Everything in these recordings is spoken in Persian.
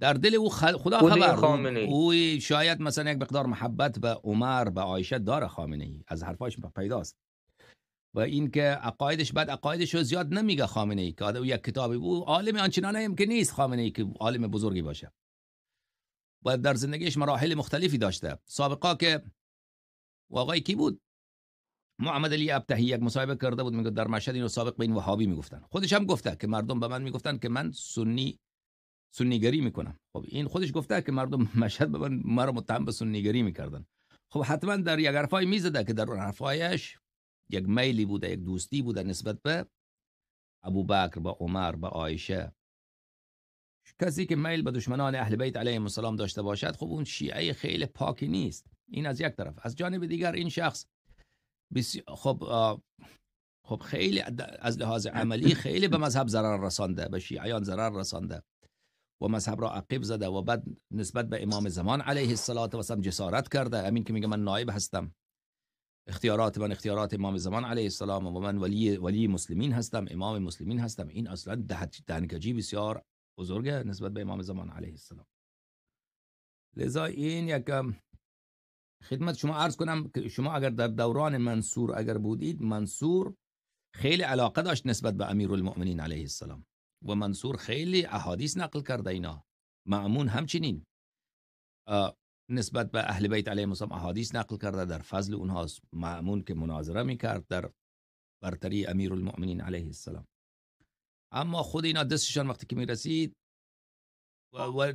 در دل او خدا خود خبر، خامنه‌ای او شاید مثلا یک مقدار محبت به عمر به عایشه داره خامنه‌ای، از حرفاش پیداست. و این که عقایدش بعد عقایدش رو زیاد نمیگه خامنه‌ای، که او یک کتابی او عالم آنچنانه هم که نیست خامنه‌ای که عالم بزرگی باشه. و در زندگیش مراحل مختلفی داشته. سابقا که آقای کی بود، محمد علی ابتهی، یک مصاحبه کرده بود، میگه در مشهد اینو سابق به این وهابی میگفتن. خودش هم گفته که مردم به من میگفتن که من سنیگری میکنم. خب این خودش گفته که مردم مشهد به من مرا متهم به سنیگری میکردن. خب حتما در یک حرفای میزده که در اون حرفایش یک میلی بوده، یک دوستی بوده نسبت به ابوبکر، با عمر، با عایشه. کسی که میل به دشمنان اهل بیت علیهم السلام داشته باشد، خب اون شیعه خیلی پاکی نیست. این از یک طرف. از جانب دیگر این شخص خب خیلی از لحاظ عملی خیلی به مذهب ضرر رسانده، به شیعیان ضرر رسانده و مذهب را عقب زده و بعد نسبت به امام زمان علیه السلام جسارت کرده. همین که میگه من نایب هستم، اختیارات من اختیارات امام زمان علیه السلام و من ولی مسلمین هستم، امام مسلمین هستم. این اصلا دهنکجی بسیار بزرگه نسبت به امام زمان علیه السلام. لذا این یک خدمت شما عرض کنم که شما اگر در دوران منصور اگر بودید، منصور خیلی علاقه داشت نسبت به امیرالمؤمنین علیه السلام و منصور خیلی احادیث نقل کرده. اینا مأمون همچنین نسبت به اهل بیت علیهم السلام احادیث نقل کرده، در فضل اونها مأمون که مناظره میکرد در برتری امیرالمؤمنین علیه السلام. اما خود اینا دستشان وقتی که میرسید و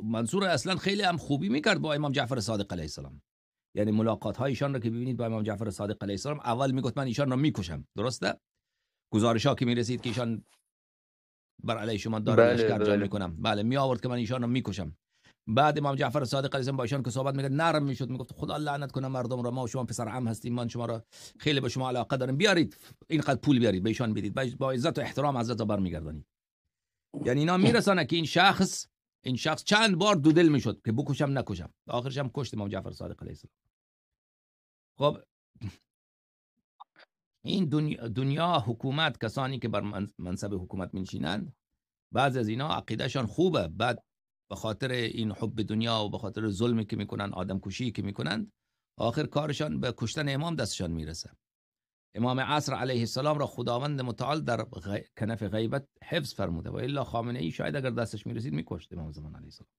منصور اصلا خیلی هم خوبی میکرد با امام جعفر صادق علیه السلام. یعنی ملاقات هایشان رو که ببینید با امام جعفر صادق علیه السلام، اول میگفت من ایشان رو میکشم، درسته؟ گزارش ها که میرسید که ایشان بر علیه شما داره لشکر جمع میکنم، بله می آورد که من ایشان رو میکشم. بعد امام جعفر صادق علیه السلام با ایشان که صحبت میکرد نرم میشد، میگفت خدا لعنت کنه مردم رو، ما و شما پسر عم هستیم، من شما رو خیلی به شما علاقه دارم، بیارید اینقدر پول بیارید به ایشان بدید، با عزت و احترام حضرت رو برمیگردانید. یعنی اینا میرسانه که این شخص چند بار دو دل میشد که بکشم نکشم، آخرش هم کشت امام جعفر صادق علیه السلام. خب این دنیا حکومت، کسانی که بر منصب حکومت میشینند، بعضی از اینا عقیدهشان خوبه، بعد به خاطر این حب دنیا و به خاطر ظلمی که میکنن، آدم کشی که میکنن، آخر کارشان به کشتن امام دستشان میرسه. امام عصر علیه السلام را خداوند متعال در کنف غیبت حفظ فرموده و الا خامنه ای شاید اگر دستش میرسید میکشت امام زمان علیه السلام.